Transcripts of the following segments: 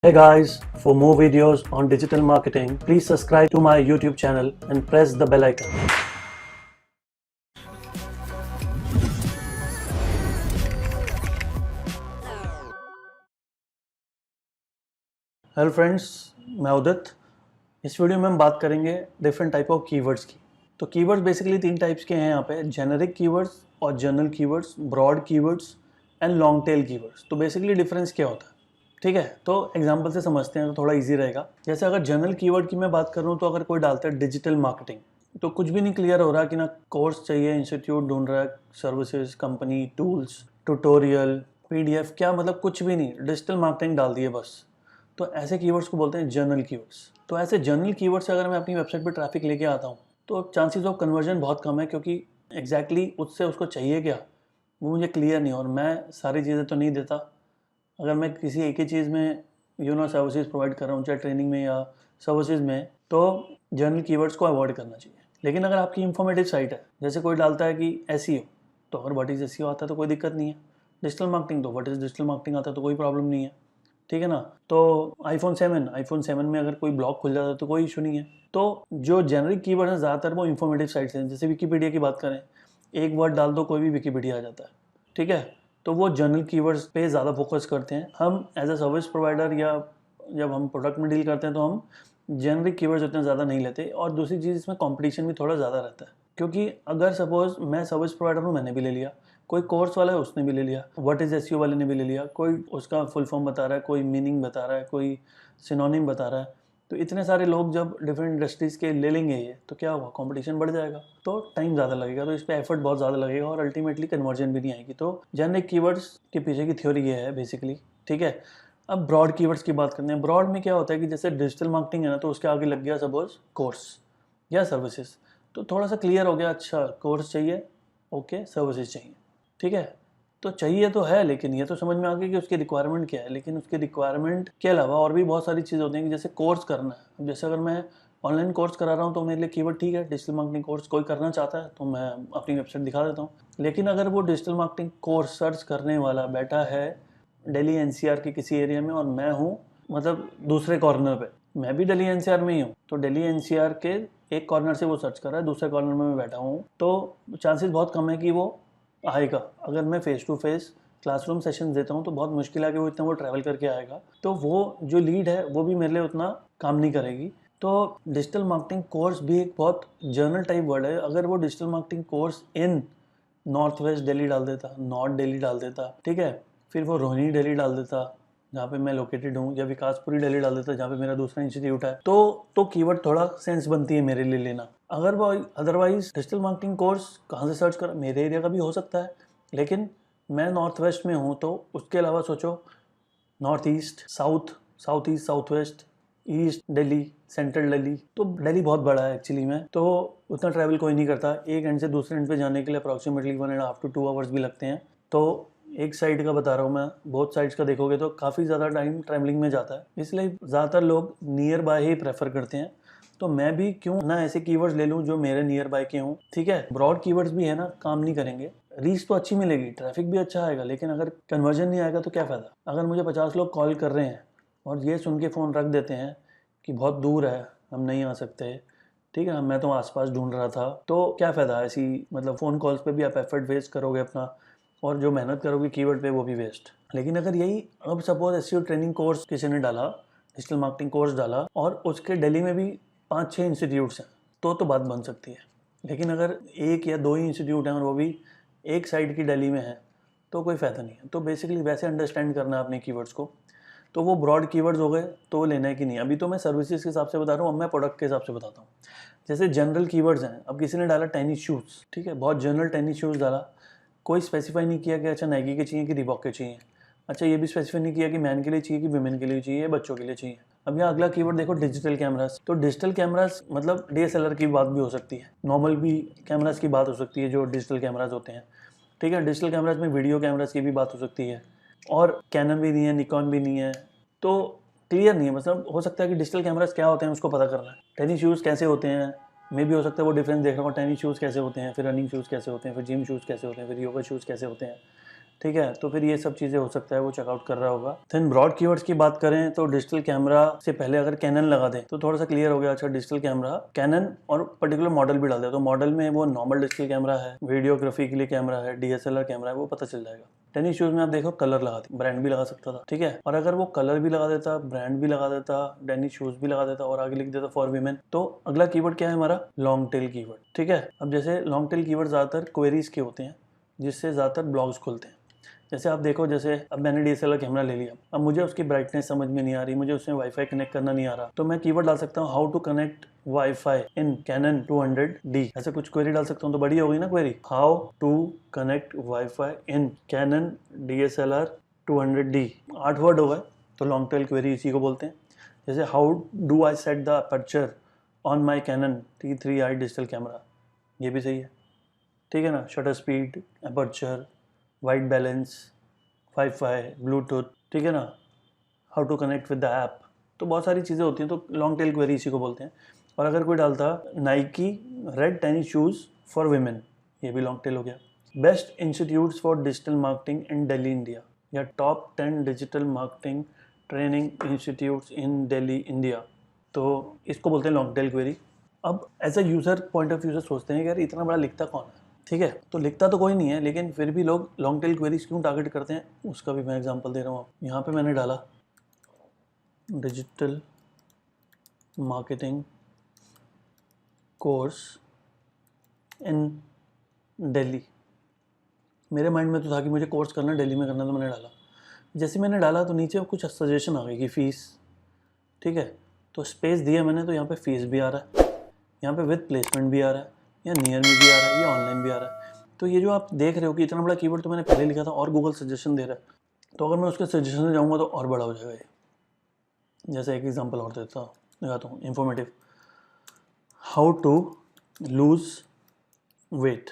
Hey guys, for more videos on digital marketing, please subscribe to my YouTube channel and press the bell icon. Hello friends, मैं उदित। इस video में हम बात करेंगे different type of keywords की। तो keywords basically तीन types के हैं यहाँ पे, जेनेरिक कीवर्ड्स और general keywords, broad keywords and long tail keywords. तो बेसिकली डिफरेंस क्या होता है, ठीक है? तो एग्जांपल से समझते हैं तो थोड़ा इजी रहेगा। जैसे अगर जनरल कीवर्ड की मैं बात करूँ तो अगर कोई डालता है डिजिटल मार्केटिंग, तो कुछ भी नहीं क्लियर हो रहा कि ना कोर्स चाहिए, इंस्टीट्यूट ढूंढ रहा है, services, company, tools, tutorial, PDF, क्या मतलब कुछ भी नहीं, डिजिटल मार्केटिंग डाल दिए बस। तो ऐसे कीवर्ड्स को बोलते हैं जनरल कीवर्ड्स। तो ऐसे जनरल कीवर्ड्स से अगर मैं अपनी वेबसाइट पर ट्रैफिक लेके आता हूँ तो चांसेस ऑफ कन्वर्जन बहुत कम है, क्योंकि एग्जैक्टली उससे उसको चाहिए क्या वो मुझे क्लियर नहीं, और मैं सारी चीज़ें तो नहीं देता। अगर मैं किसी एक ही चीज़ में सर्विसेज प्रोवाइड कर रहा हूँ, चाहे ट्रेनिंग में या सर्विसेज में, तो जनरल कीवर्ड्स को अवॉइड करना चाहिए। लेकिन अगर आपकी इंफॉर्मेटिव साइट है, जैसे कोई डालता है कि एसईओ, तो अगर व्हाट इज़ एसईओ आता है तो कोई दिक्कत नहीं है। डिजिटल मार्केटिंग, तो व्हाट इज़ डिजिटल मार्केटिंग आता है तो कोई प्रॉब्लम नहीं है, ठीक है ना? तो आईफोन 7 में अगर कोई ब्लॉग खुल जाता है तो कोई इशू नहीं है। तो जो जेनरिक कीवर्ड है ज़्यादातर वो इंफॉर्मेटिव साइट्स हैं। जैसे विकीपीडिया की बात करें, एक वर्ड डाल दो कोई भी विकीपीडिया आ जाता है, ठीक है? तो वो जनरल कीवर्ड्स पे ज़्यादा फोकस करते हैं। हम एज अ सर्विस प्रोवाइडर या जब हम प्रोडक्ट में डील करते हैं तो हम जेनरिक कीवर्ड्स उतने ज़्यादा नहीं लेते। और दूसरी चीज़, इसमें कंपटीशन भी थोड़ा ज़्यादा रहता है, क्योंकि अगर सपोज मैं सर्विस प्रोवाइडर हूँ, मैंने भी ले लिया, कोई कोर्स वाला है उसने भी ले लिया, व्हाट इज़ एसईओ वाले ने भी ले लिया, कोई उसका फुल फॉर्म बता रहा है, कोई मीनिंग बता रहा है, कोई सिनोनिम बता रहा है, तो इतने सारे लोग जब डिफरेंट इंडस्ट्रीज़ के ले लेंगे ये, तो क्या होगा, कंपटीशन बढ़ जाएगा, तो टाइम ज़्यादा लगेगा, तो इस पर एफर्ट बहुत ज़्यादा लगेगा और अल्टीमेटली कन्वर्जन भी नहीं आएगी। तो जेनरिक कीवर्ड्स के पीछे की थ्योरी ये है बेसिकली, ठीक है? अब ब्रॉड कीवर्ड्स की बात करते हैं। ब्रॉड में क्या होता है कि जैसे डिजिटल मार्केटिंग है ना, तो उसके आगे लग गया सपोज कोर्स या सर्विसेज, तो थोड़ा सा क्लियर हो गया, अच्छा कोर्स चाहिए, ओके, सर्विसेज चाहिए, ठीक है? तो चाहिए तो है, लेकिन ये तो समझ में आ गया कि उसकी रिक्वायरमेंट क्या है। लेकिन उसकी रिक्वायरमेंट के अलावा और भी बहुत सारी चीज़ें होती हैं कि जैसे कोर्स करना है। अब जैसे अगर मैं ऑनलाइन कोर्स करा रहा हूँ तो मेरे लिए कीवर्ड ठीक है, डिजिटल मार्केटिंग कोर्स कोई करना चाहता है तो मैं अपनी वेबसाइट दिखा देता हूँ। लेकिन अगर वो डिजिटल मार्केटिंग कोर्स सर्च करने वाला बैठा है दिल्ली एनसीआर के किसी एरिया में, और मैं हूँ मतलब दूसरे कॉर्नर पे, मैं भी दिल्ली एनसीआर में ही हूँ, तो दिल्ली एनसीआर के एक कॉर्नर से वो सर्च कर रहा है, दूसरे कॉर्नर में मैं बैठा हूँ, तो चांसेस बहुत कम है कि वो आएगा। अगर मैं face to face classroom session देता हूँ तो बहुत मुश्किल है कि वो इतना वो ट्रैवल करके आएगा, तो वो जो लीड है वो भी मेरे लिए उतना काम नहीं करेगी। तो डिजिटल मार्केटिंग कोर्स भी एक बहुत जर्नल टाइप वर्ड है। अगर वो digital marketing course in north west Delhi डाल देता, नॉर्थ दिल्ली डाल देता, ठीक है, फिर वो रोहिणी दिल्ली डाल देता जहाँ पे मैं लोकेटेड हूँ, या विकासपुरी दिल्ली डाल देता जहाँ पे मेरा दूसरा इंस्टीट्यूट है, तो कीवर्ड थोड़ा सेंस बनती है मेरे लिए लेना। अगर वो अदरवाइज डिजिटल मार्केटिंग कोर्स कहाँ से सर्च कर, मेरे एरिया का भी हो सकता है, लेकिन मैं नॉर्थ वेस्ट में हूँ, तो उसके अलावा सोचो north east, south, south east, south west, east Delhi, central Delhi, तो दिल्ली बहुत बड़ा है एक्चुअली में, तो उतना ट्रैवल कोई नहीं करता। एक एंड से दूसरे एंड पे जाने के लिए अप्रॉक्सीमेटली 1.5 to 2 आवर्स भी लगते हैं। तो एक साइड का बता रहा हूँ मैं, बहुत साइड्स का देखोगे तो काफ़ी ज़्यादा टाइम ट्रैवलिंग में जाता है, इसलिए ज़्यादातर लोग नियर बाय ही प्रेफर करते हैं। तो मैं भी क्यों ना ऐसे कीवर्ड्स ले लूँ जो मेरे नियर बाय के हों, ठीक है? ब्रॉड कीवर्ड्स भी है ना, काम नहीं करेंगे, रीच तो अच्छी मिलेगी, ट्रैफिक भी अच्छा आएगा, लेकिन अगर कन्वर्जन नहीं आएगा तो क्या फ़ायदा? अगर मुझे 50 लोग कॉल कर रहे हैं और ये सुन के फ़ोन रख देते हैं कि बहुत दूर है, हम नहीं आ सकते, ठीक है, मैं तो आसपास ढूंढ रहा था, तो क्या फ़ायदा ऐसी, मतलब फ़ोन कॉल्स पे भी आप एफर्ट वेस्ट करोगे अपना, और जो मेहनत करोगे कीवर्ड पे वो भी वेस्ट। लेकिन अगर यही, अब सपोज एसईओ ट्रेनिंग कोर्स किसी ने डाला, डिजिटल मार्केटिंग कोर्स डाला, और उसके दिल्ली में भी 5-6 इंस्टीट्यूट्स हैं, तो बात बन सकती है। लेकिन अगर एक या दो ही इंस्टीट्यूट हैं और वो भी एक साइड की दिल्ली में है, तो कोई फ़ायदा नहीं है। तो बेसिकली वैसे अंडरस्टैंड करना है अपने कीवर्ड्स को। तो वो ब्रॉड कीवर्ड्स हो गए, तो वो लेना है कि नहीं। अभी तो मैं सर्विसेज के हिसाब से बता रहा हूँ, अब मैं प्रोडक्ट के हिसाब से बताता हूँ। जैसे जनरल कीवर्ड्स हैं, अब किसी ने डाला टेनिस शूज़, ठीक है, बहुत जनरल टेनिस शूज़ डाला, कोई स्पेसिफाई नहीं किया कि अच्छा नाइकी के चाहिए कि रिबॉक के चाहिए, अच्छा ये भी स्पेसिफाई नहीं किया कि मैन के लिए चाहिए कि वुमेन के लिए चाहिए, बच्चों के लिए चाहिए। अब यहाँ अगला कीवर्ड देखो, डिजिटल कैमरास। तो डिजिटल कैमरास मतलब डीएसएलआर की बात भी हो सकती है, नॉर्मल भी कैमरास की बात हो सकती है जो डिजिटल कैमरास होते हैं, ठीक है? डिजिटल कैमरास में वीडियो कैमरास की भी बात हो सकती है, और कैनन भी नहीं है, निकॉन भी नहीं है, तो क्लियर नहीं है। मतलब हो सकता है कि डिजिटल कैमरास क्या होते हैं उसको पता करना है। टेनिस शूज़ कैसे होते हैं, मे भी हो सकता है वो डिफरेंस देख रहा हूँ, टेनिस शूज़ कैसे होते हैं, फिर रनिंग शूज़ कैसे होते हैं, फिर जिम शूज़ कैसे होते हैं, फिर योगा शूज़ कैसे होते हैं, ठीक है, तो फिर ये सब चीज़ें हो सकता है वो चेकआउट कर रहा होगा। देन ब्रॉड कीवर्ड्स की बात करें तो डिजिटल कैमरा से पहले अगर कैनन लगा दें तो थोड़ा सा क्लियर हो गया। अच्छा, डिजिटल कैमरा कैनन और पर्टिकुलर मॉडल भी डाल दे तो मॉडल में वो नॉर्मल डिजिटल कैमरा है, वीडियोग्राफी के लिए कैमरा है, DSLR कैमरा है, वो पता चल जाएगा। टेनिस शूज में आप देखो कलर लगा दे, ब्रांड भी लगा सकता था, ठीक है, और अगर वो कलर भी लगा देता, ब्रांड भी लगा देता, टेनिस शूज भी लगा देता और आगे लिख देता फॉर वीमेन, तो अगला कीवर्ड क्या है हमारा? लॉन्ग टेल कीवर्ड, ठीक है। अब जैसे लॉन्ग टेल कीवर्ड ज्यादातर क्वेरीज के होते हैं जिससे ज्यादातर ब्लॉग्स खुलते हैं। जैसे आप देखो, जैसे अब मैंने DSLR कैमरा ले लिया, अब मुझे उसकी ब्राइटनेस समझ में नहीं आ रही, मुझे उसमें वाईफाई कनेक्ट करना नहीं आ रहा, तो मैं कीवर्ड डाल सकता हूँ how to connect wifi in Canon 200D, ऐसे कुछ क्वेरी डाल सकता हूँ, तो बड़ी हो गई ना query, how to connect wifi in Canon DSLR 200D, 8 word हो गए, तो लॉन्ग टेल क्वेरी इसी को बोलते हैं। जैसे how do I set the aperture on my Canon T3i digital camera, ये भी सही है, ठीक है ना। Shutter speed, aperture, white balance, wifi, Bluetooth, ठीक है ना, how to connect with the app, तो बहुत सारी चीज़ें होती हैं, तो लॉन्ग टेल क्वेरी इसी को बोलते हैं। और अगर कोई डालता Nike red tennis shoes for women, ये भी लॉन्ग टेल हो गया। Best institutes for digital marketing in Delhi India, या top 10 digital marketing training institutes in Delhi India, तो इसको बोलते हैं लॉन्ग टेल क्वेरी। अब as a user point of view से सोचते हैं कि यार इतना बड़ा लिखता कौन है, ठीक है, तो लिखता तो कोई नहीं है, लेकिन फिर भी लोग लॉन्ग टेल क्वेरीज क्यों टारगेट करते हैं उसका भी मैं एग्जांपल दे रहा हूँ। यहाँ पे मैंने डाला digital marketing course in Delhi, मेरे माइंड में तो था कि मुझे कोर्स करना दिल्ली में करना, तो मैंने डाला। जैसे मैंने डाला तो नीचे कुछ सजेशन आ गई कि फ़ीस, ठीक है, तो स्पेस दिया मैंने, तो यहाँ पे फ़ीस भी आ रहा है, यहाँ पे विद प्लेसमेंट भी आ रहा है, या नियर में भी आ रहा है, या ऑनलाइन भी आ रहा है। तो ये जो आप देख रहे हो कि इतना बड़ा कीवर्ड तो मैंने पहले लिखा था और गूगल सजेशन दे रहा है, तो अगर मैं उसके सजेशन में जाऊँगा तो और बड़ा हो जाएगा ये। जैसे एक एग्जांपल और दिखाता हूँ, informative, how to lose weight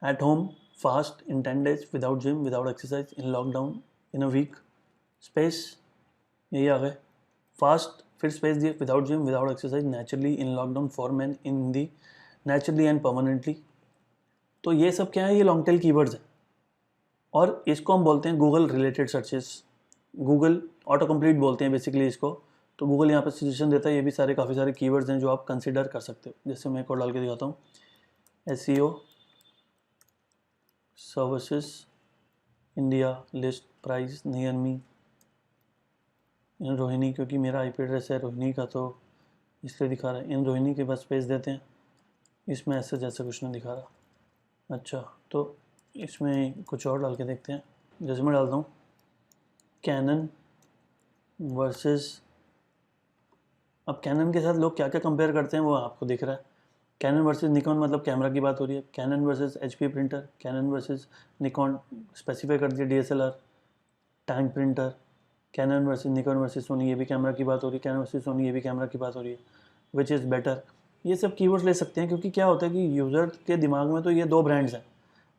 at home fast in 10 days without gym without exercise in lockdown in a week, space, यही आ गए, फास्ट, फिर स्पेस दिए, without gym without exercise naturally in lockdown for man in the naturally and permanently. तो ये सब क्या है? ये लॉन्ग टेल कीवर्ड्स हैं और इसको हम बोलते हैं Google related searches, Google auto complete बोलते हैं बेसिकली इसको। तो गूगल यहाँ पे सजेशन देता है, ये भी सारे काफ़ी सारे कीवर्ड्स हैं जो आप कंसिडर कर सकते हो। जैसे मैं एक और डाल के दिखाता हूँ, SEO services India list price near me in Rohini, क्योंकि मेरा IP एड्रेस है रोहिणी का तो इसलिए दिखा रहा है, इन रोहिणी के बस पेज देते हैं, इसमें ऐसे जैसे कुछ नहीं दिखा रहा। अच्छा, तो इसमें कुछ और डाल के देखते हैं। जैसे मैं डालता हूँ कैनन वर्सेस, अब कैनन के साथ लोग क्या क्या कंपेयर करते हैं वो आपको दिख रहा है। कैनन वर्सेस निकॉन, मतलब कैमरा की बात हो रही है। Cannon versus HP printer, cannon versus Nikon, specify कर दिया DSLR, tank printer, cannon versus Nikon versus Soni, ये भी कैमरा की बात हो रही है। कैनन वर्सेस सोनी, ये भी कैमरा की बात हो रही है। विच इज़ बेटर, ये सब कीवर्ड्स ले सकते हैं, क्योंकि क्या होता है कि यूज़र के दिमाग में तो ये दो ब्रांड्स हैं,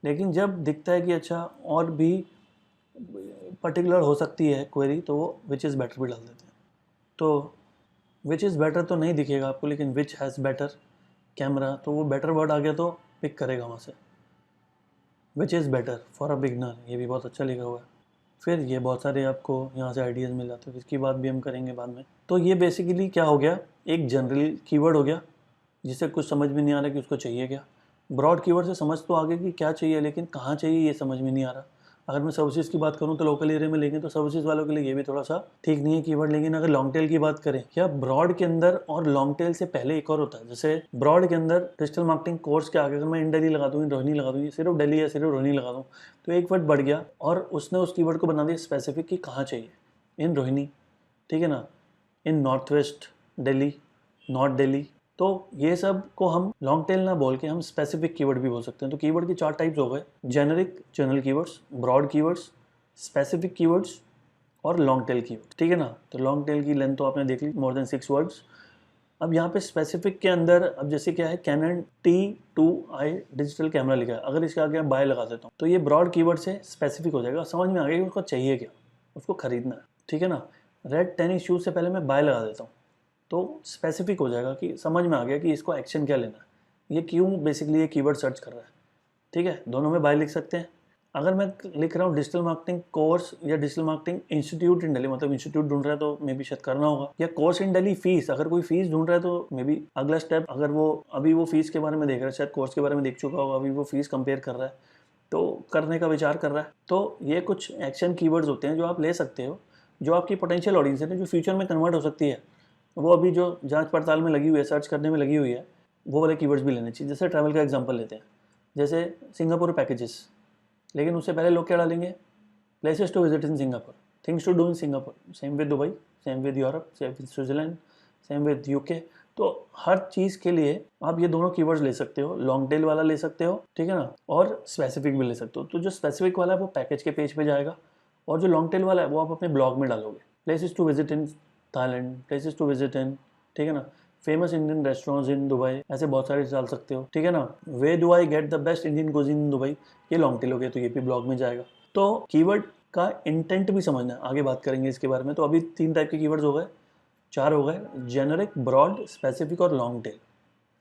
लेकिन जब दिखता है कि अच्छा और भी पर्टिकुलर हो सकती है क्वेरी, तो वो विच इज़ बेटर भी डाल देते हैं। तो विच इज़ बेटर तो नहीं दिखेगा आपको, लेकिन विच हैज़ बेटर कैमरा, तो वो बेटर वर्ड आ गया तो पिक करेगा वहाँ से। Which is better for a beginner, ये भी बहुत अच्छा लिखा हुआ है। फिर ये बहुत सारे आपको यहाँ से आइडियाज़ मिल जाते हैं, इसकी बात भी हम करेंगे बाद में। तो ये बेसिकली क्या हो गया, एक जनरल कीवर्ड हो गया जिसे कुछ समझ में नहीं आ रहा कि उसको चाहिए क्या। ब्रॉड कीवर्ड से समझ तो आ गया कि क्या चाहिए, लेकिन कहाँ चाहिए ये समझ में नहीं आ रहा। अगर मैं सर्विसेज की बात करूँ तो लोकल एरिया में लेंगे तो सर्विसेज वालों के लिए ये भी थोड़ा सा ठीक नहीं है कीवर्ड। लेकिन अगर लॉन्ग टेल की बात करें, या ब्रॉड के अंदर और लॉन्ग टेल से पहले एक और होता है, जैसे ब्रॉड के अंदर डिजिटल मार्केटिंग कोर्स के आगे अगर मैं इन दिल्ली लगा दूँ, इन रोहिणी लगा दूँ, सिर्फ दिल्ली या सिर्फ रोहिणी लगा दूँ, तो एक वर्ड बढ़ गया और उसने उस कीवर्ड को बना दिया स्पेसिफिक कि कहाँ चाहिए, इन रोहिणी, ठीक है ना, in north west Delhi, north Delhi. तो ये सब को हम लॉन्ग टेल ना बोल के हम स्पेसिफिक कीवर्ड भी बोल सकते हैं। तो कीवर्ड की 4 टाइप्स हो गए, generic general keywords, broad keywords, specific keywords और लॉन्ग टेल कीवर्ड, ठीक है ना। तो लॉन्ग टेल की लेंथ तो आपने देख ली, मोर देन 6 वर्ड्स। अब यहाँ पे स्पेसिफिक के अंदर अब जैसे क्या है, कैनन T2i डिजिटल कैमरा लिखा है, अगर इसके आगे बाय लगा देता हूँ तो ये ब्रॉड कीवर्ड से स्पेसिफिक हो जाएगा, समझ में आ गया कि उसको चाहिए क्या, उसको खरीदना है, ठीक है ना। रेड टेनिस शूज से पहले मैं बाय लगा देता हूँ तो स्पेसिफिक हो जाएगा कि समझ में आ गया कि इसको एक्शन क्या लेना है, ये क्यों बेसिकली ये कीवर्ड सर्च कर रहा है, ठीक है। दोनों में बाय लिख सकते हैं। अगर मैं लिख रहा हूँ डिजिटल मार्केटिंग कोर्स या डिजिटल मार्केटिंग इंस्टीट्यूट इन दिल्ली, मतलब इंस्टीट्यूट ढूंढ रहा है तो मे बी शायद करना होगा, या कोर्स इन दिल्ली फीस, अगर कोई फीस ढूंढ रहा है तो मे बी अगला स्टेप, अगर वो अभी वो फीस के बारे में देख रहा है, शायद कोर्स के बारे में देख चुका होगा, अभी वो फीस कंपेयर कर रहा है तो करने का विचार कर रहा है। तो ये कुछ एक्शन कीवर्ड्स होते हैं जो आप ले सकते हो, जो आपकी पोटेंशियल ऑडियंस है, जो फ्यूचर में कन्वर्ट हो सकती है, वो अभी जो जांच पड़ताल में लगी हुई है, सर्च करने में लगी हुई है, वो वाले कीवर्ड्स भी लेने चाहिए। जैसे ट्रैवल का एग्जांपल लेते हैं, जैसे सिंगापुर पैकेजेस, लेकिन उससे पहले लोग क्या डालेंगे, places to visit in Singapore, things to do in Singapore, same with Dubai, same with Europe, same with Switzerland, same with UK. तो हर चीज़ के लिए आप ये दोनों कीवर्ड्स ले सकते हो, लॉन्ग टेल वाला ले सकते हो, ठीक है ना, और स्पेसिफिक भी ले सकते हो। तो जो स्पेसिफिक वाला है वो पैकेज के पेज पे जाएगा, और जो लॉन्ग टेल वाला है वो आप अपने ब्लॉग में डालोगे। Places to visit in Thailand, places to visit in, ठीक है ना, famous Indian restaurants in Dubai, ऐसे बहुत सारे डाल सकते हो, ठीक है ना। Why do I get the best Indian cuisine in Dubai, ये लॉन्ग टेल हो गया, तो ये भी ब्लॉग में जाएगा। तो कीवर्ड का इंटेंट भी समझना है, आगे बात करेंगे इसके बारे में। तो अभी 3 टाइप के कीवर्ड्स हो गए, 4 हो गए, जेनरिक, ब्रॉड, स्पेसिफिक और लॉन्ग टेल।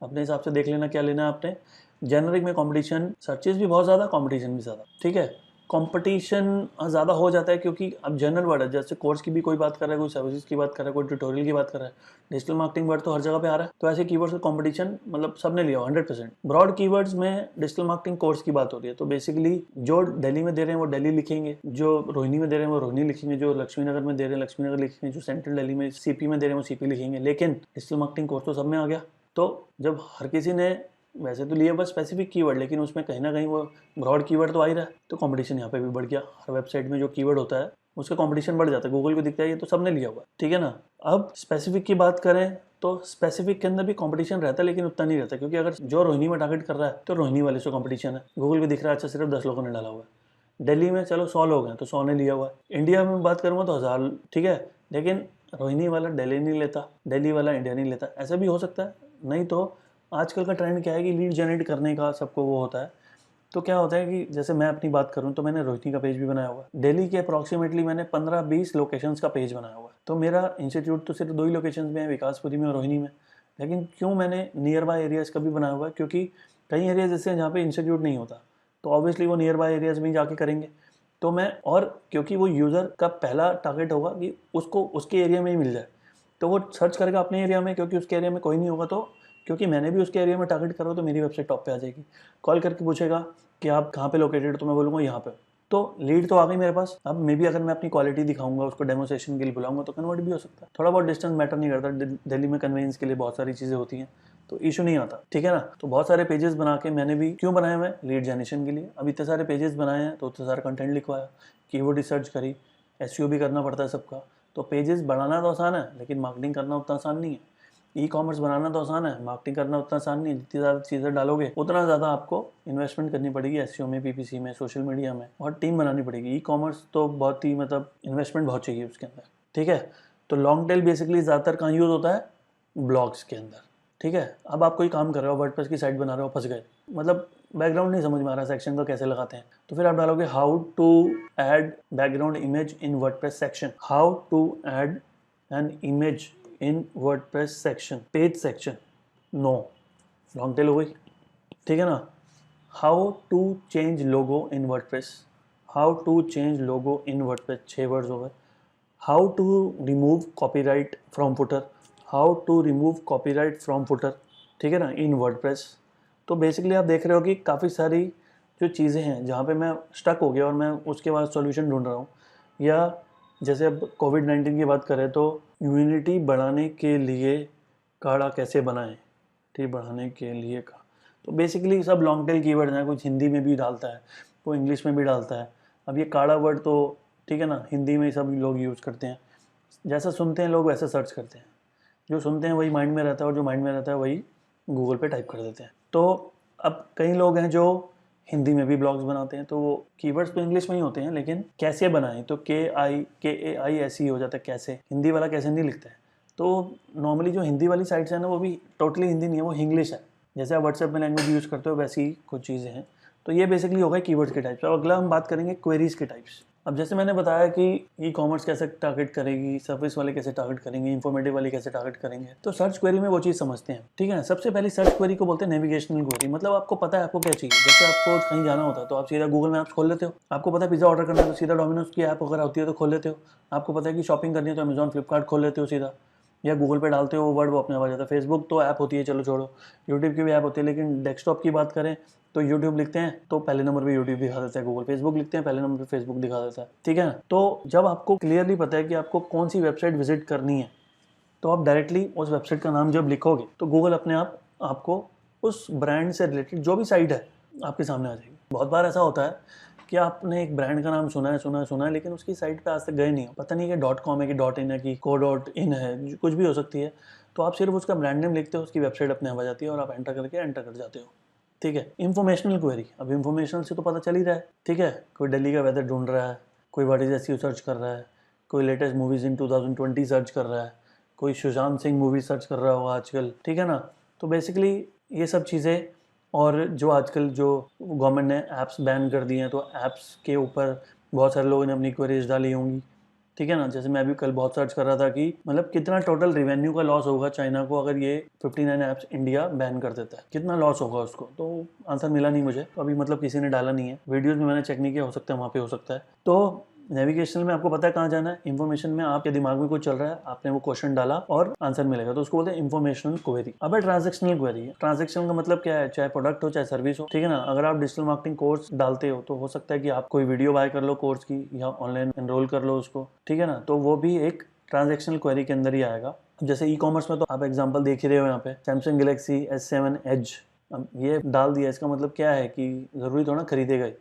अपने हिसाब से देख लेना क्या लेना है आपने। जेनरिक में कंपटीशन, सर्चेस भी बहुत ज़्यादा, कंपटीशन भी ज़्यादा, ठीक है। कंपटीशन ज़्यादा हो जाता है क्योंकि अब जनरल वर्ड है, जैसे कोर्स की भी कोई बात कर रहा है, कोई सर्विसेज की बात कर रहा है, कोई ट्यूटोरियल की बात कर रहा है, डिजिटल मार्केटिंग वर्ड तो हर जगह पे आ रहा है, तो ऐसे कीवर्ड्स का कंपटीशन मतलब सबने लिया 100%। ब्रॉड कीवर्ड्स में डिजिटल मार्केटिंग कोर्स की बात हो रही है, तो बेसिकली जो दिल्ली में दे रहे हैं वो दिल्ली लिखेंगे, जो रोहिणी में दे रहे हैं वो रोहिणी लिखेंगे, जो लक्ष्मी नगर में दे रहे हैं लक्ष्मी नगर लिखेंगे, जो सेंट्रल दिल्ली में सीपी में दे रहे हैं वो सीपी लिखेंगे। लेकिन डिजिटल मार्केटिंग कोर्स तो सब में आ गया, तो जब हर किसी ने वैसे तो लिए बस स्पेसिफिक कीवर्ड, लेकिन उसमें कहीं ना कहीं वो ब्रॉड कीवर्ड तो आ ही रहा है, तो कंपटीशन यहाँ पे भी बढ़ गया। हर वेबसाइट में जो कीवर्ड होता है उसका कंपटीशन बढ़ जाता है, गूगल को दिखता है ये तो सबने लिया हुआ है, ठीक है ना। अब स्पेसिफिक की बात करें तो स्पेसिफिक के अंदर भी कंपटीशन रहता है, लेकिन उतना नहीं रहता, क्योंकि अगर जो रोहिणी में टारगेट कर रहा है तो रोहिणी वाले से कंपटीशन है, गूगल को दिख रहा है अच्छा सिर्फ 10 लोगों ने डाला हुआ है। दिल्ली में चलो 100 लोग हैं तो 100 ने लिया हुआ है। इंडिया में बात करूँगा तो 1000, ठीक है, लेकिन रोहिणी वाला दिल्ली नहीं लेता, दिल्ली वाला इंडिया नहीं लेता, ऐसा भी हो सकता है। नहीं तो आजकल का ट्रेंड क्या है कि लीड जनरेट करने का सबको वो होता है, तो क्या होता है कि जैसे मैं अपनी बात करूं तो मैंने रोहिणी का पेज भी बनाया हुआ है। दिल्ली के अप्रॉक्सीमेटली मैंने 15-20 लोकेशंस का पेज बनाया हुआ है। तो मेरा इंस्टीट्यूट तो सिर्फ 2 ही लोकेशंस में है, विकासपुरी में और रोहिणी में। लेकिन क्यों मैंने नियर बाय एरियाज़ का भी बनाया हुआ है, क्योंकि कई एरियाज ऐसे हैं जहाँ पे इंस्टीट्यूट नहीं होता, तो ऑब्वियसली वो नियर बाय एरियाज़ में जाके करेंगे। तो मैं, और क्योंकि वो यूज़र का पहला टारगेट होगा कि उसको उसके एरिया में ही मिल जाए, तो वो सर्च करेगा अपने एरिया में, क्योंकि उसके एरिया में कोई नहीं होगा। तो क्योंकि मैंने भी उसके एरिया में टारगेट करो तो मेरी वेबसाइट टॉप पे आ जाएगी। कॉल करके पूछेगा कि आप कहाँ पे लोकेटेड, तो मैं बोलूँगा यहाँ पे, तो लीड तो आ गई मेरे पास। अब मे बी अगर मैं अपनी क्वालिटी दिखाऊंगा, उसको डेमोस्ट्रेशन के लिए बुलाऊंगा तो कन्वर्ट भी हो सकता है। थोड़ा बहुत डिस्टेंस मैटर नहीं करता, दिल्ली में कन्वेंस के लिए बहुत सारी चीज़ें होती हैं, तो इशू नहीं आता, ठीक है ना। तो बहुत सारे पेजेस बना के मैंने भी क्यों बनाया, मैं लीड जनरेशन के लिए। अब इतने सारे पेजेस बनाए हैं तो उतने सारा कंटेंट लिखवाया, कीवर्ड रिसर्च करी, एसईओ भी करना पड़ता है सबका। तो पेजेस बढ़ाना तो आसान है, लेकिन मार्केटिंग करना उतना आसान नहीं है। ई कॉमर्स बनाना तो आसान है, मार्केटिंग करना उतना आसान नहीं है। जितनी ज़्यादा चीज़ें डालोगे उतना ज़्यादा आपको इन्वेस्टमेंट करनी पड़ेगी एसईओ में, पीपीसी में, सोशल मीडिया में, और टीम बनानी पड़ेगी। ई कॉमर्स तो बहुत ही मतलब इन्वेस्टमेंट बहुत चाहिए उसके अंदर, ठीक है। तो लॉन्ग टेल बेसिकली ज़्यादातर कहाँ यूज़ होता है, ब्लॉग्स के अंदर, ठीक है। अब आप कोई काम कर रहे हो, वर्डप्रेस की साइट बना रहे हो, फंस गए, मतलब बैकग्राउंड नहीं समझ में आ रहा सेक्शन का कैसे लगाते हैं, तो फिर आप डालोगे how to add background image in WordPress section, how to add an image in WordPress section, page section, no, long tail हो गई, ठीक है ना। How to change logo in WordPress, how to change logo in WordPress, 6 words हो गए। How to remove copyright from footer, how to remove copyright from footer, ठीक है ना, इन वर्डप्रेस। तो बेसिकली आप देख रहे हो कि काफ़ी सारी जो चीज़ें हैं जहाँ पे मैं स्टक हो गया और मैं उसके बाद सॉल्यूशन ढूंढ रहा हूँ। या जैसे अब कोविड-19 की बात करें तो इम्यूनिटी बढ़ाने के लिए काढ़ा कैसे बनाएं, ठीक, बढ़ाने के लिए का, तो बेसिकली सब लॉन्ग टेल कीवर्ड हैं, कुछ हिंदी में भी डालता है, कोई इंग्लिश में भी डालता है। अब ये काढ़ा वर्ड तो ठीक है ना, हिंदी में ही सब लोग यूज़ करते हैं, जैसा सुनते हैं लोग वैसा सर्च करते हैं, जो सुनते हैं वही माइंड में रहता है, और जो माइंड में रहता है वही गूगल पे टाइप कर देते हैं। तो अब कई लोग हैं जो हिंदी में भी ब्लॉग्स बनाते हैं, तो वो कीवर्ड्स तो इंग्लिश में ही होते हैं, लेकिन कैसे बनाएं, तो KAI ऐसे ही हो जाता है, कैसे, हिंदी वाला कैसे नहीं लिखता है। तो नॉर्मली जो हिंदी वाली साइट्स हैं ना, वो भी टोटली हिंदी नहीं है, वो इंग्लिश है। जैसे आप व्हाट्सएप में लैंग्वेज यूज़ करते हो वैसी ही कुछ चीज़ें हैं। तो ये बेसिकली हो गए कीवर्ड्स के टाइप्स। अब अगला हम बात करेंगे क्वेरीज के टाइप्स। अब जैसे मैंने बताया कि ई कॉमर्स कैसे टारगेट करेगी, सर्विस वाले कैसे टारगेट करेंगे, इन्फॉर्मेटिव वाले कैसे टारगेट करेंगे, तो सर्च क्वेरी में वो चीज़ समझते हैं, ठीक है। सबसे पहले सर्च क्वेरी को बोलते हैं नेविगेशनल क्वेरी। मतलब आपको पता है आपको क्या चाहिए। जैसे आपको कहीं जाना होता है तो आप सीधा गूगल मैप्स खोल लेते हो। आपको पता है पिज़्ज़ा ऑर्डर करना है तो सीधा डोमिनोज की ऐप अगर होती है तो खोल लेते हो। आपको पता है कि शॉपिंग करनी है तो अमेजॉन, फ्लिपकार्ट खोल लेते हो सीधा, या गूगल पे डालते हो वर्ड, वो अपने आप आ जाता है। फेसबुक तो ऐप होती है, चलो छोड़ो, यूट्यूब की भी ऐप होती है, लेकिन डेस्कटॉप की बात करें तो यूट्यूब लिखते हैं तो पहले नंबर पे यूट्यूब दिखा देता है, गूगल, फेसबुक लिखते हैं पहले नंबर पे फेसबुक दिखा देता है, ठीक है। तो जब आपको क्लियरली पता है कि आपको कौन सी वेबसाइट विजिट करनी है, तो आप डायरेक्टली उस वेबसाइट का नाम जब लिखोगे तो गूगल अपने आप आपको उस ब्रांड से रिलेटेड जो भी साइट है आपके सामने आ जाएगी। बहुत बार ऐसा होता है कि आपने एक ब्रांड का नाम सुना है, लेकिन उसकी साइट पे आज तक गए नहीं हो, पता नहीं कि .com है कि .in है कि .co.in है, कुछ भी हो सकती है। तो आप सिर्फ उसका ब्रांड नेम लिखते हो, उसकी वेबसाइट अपने आ जाती है और आप एंटर कर जाते हो, ठीक है। इन्फॉर्मेशनल क्वेरी, अब इन्फॉर्मेशनल से तो पता चल ही रहा है, ठीक है। कोई दिल्ली का वेदर ढूंढ रहा है, कोई व्हाट इज एसईओ सर्च कर रहा है, कोई लेटेस्ट मूवीज इन 2020 सर्च कर रहा है, कोई सुशांत सिंह मूवी सर्च कर रहा होगा आजकल, ठीक है ना। तो बेसिकली ये सब चीज़ें, और जो आजकल जो गवर्नमेंट ने ऐप्स बैन कर दिए हैं तो ऐप्स के ऊपर बहुत सारे लोगों ने अपनी क्वेरीज डाली होंगी, ठीक है ना। जैसे मैं भी कल बहुत सर्च कर रहा था कि मतलब कितना टोटल रिवेन्यू का लॉस होगा चाइना को अगर ये 59 ऐप्स इंडिया बैन कर देता है, कितना लॉस होगा उसको। तो आंसर मिला नहीं मुझे, तो अभी मतलब किसी ने डाला नहीं है, वीडियोस में मैंने चेक नहीं किया, हो सकता है वहाँ पे हो सकता है। तो नेविगेशनल में आपको पता है कहाँ जाना है, इन्फॉर्मेशन में आपके दिमाग में कुछ चल रहा है, आपने वो क्वेश्चन डाला और आंसर मिलेगा, तो उसको बोलते हैं इन्फॉर्मेशनल क्वेरी। अब ट्रांजेक्शनल क्वेरी है। ट्रांजेक्शन का मतलब क्या है, चाहे प्रोडक्ट हो चाहे सर्विस हो, ठीक है ना। अगर आप डिजिटल मार्केटिंग कोर्स डालते हो तो हो सकता है कि आप कोई वीडियो बाय कर लो कोर्स की, या ऑनलाइन एनरोल कर लो उसको, ठीक है ना। तो वो भी एक ट्रांजेक्शनल क्वेरी के अंदर ही आएगा। जैसे ई कॉमर्स में तो आप एग्जाम्पल देख ही रहे हो यहाँ पे, सैमसंग गैलेक्सी S7 एज, अब ये डाल दिया, इसका मतलब क्या है कि ज़रूरी थोड़ा खरीदेगा ही,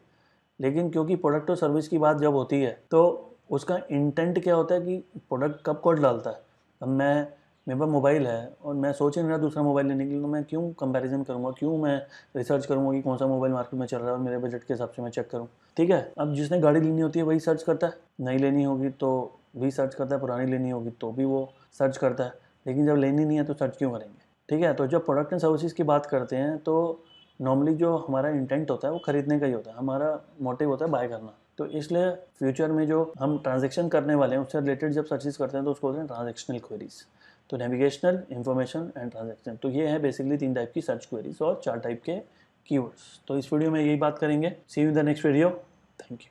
लेकिन क्योंकि प्रोडक्ट और सर्विस की बात जब होती है तो उसका इंटेंट क्या होता है कि प्रोडक्ट कब कोड डालता है। अब मेरे पास मोबाइल है और मैं सोच ही नहीं रहा दूसरा मोबाइल लेने के लिए, तो मैं क्यों कंपैरिजन करूँगा, क्यों मैं रिसर्च करूँगा कि कौन सा मोबाइल मार्केट में चल रहा है और मेरे बजट के हिसाब से मैं चेक करूँ, ठीक है। अब जिसने गाड़ी लेनी होती है वही सर्च करता है, नई लेनी होगी तो भी सर्च करता है, पुरानी लेनी होगी तो भी वो सर्च करता है, लेकिन जब लेनी नहीं है तो सर्च क्यों करेंगे, ठीक है। तो जब प्रोडक्ट एंड सर्विसेज की बात करते हैं तो नॉर्मली जो हमारा इंटेंट होता है वो खरीदने का ही होता है, हमारा मोटिव होता है बाय करना। तो इसलिए फ्यूचर में जो हम ट्रांजेक्शन करने वाले हैं उससे रिलेटेड जब सर्चेज करते हैं तो उसको बोलते हैं ट्रांजेक्शनल क्वेरीज। तो नेविगेशनल, इन्फॉर्मेशन एंड ट्रांजेक्शन, तो ये है बेसिकली 3 टाइप की सर्च क्वेरीज और 4 टाइप के कीवर्ड्स। तो इस वीडियो में यही बात करेंगे। See you in the next video. Thank you.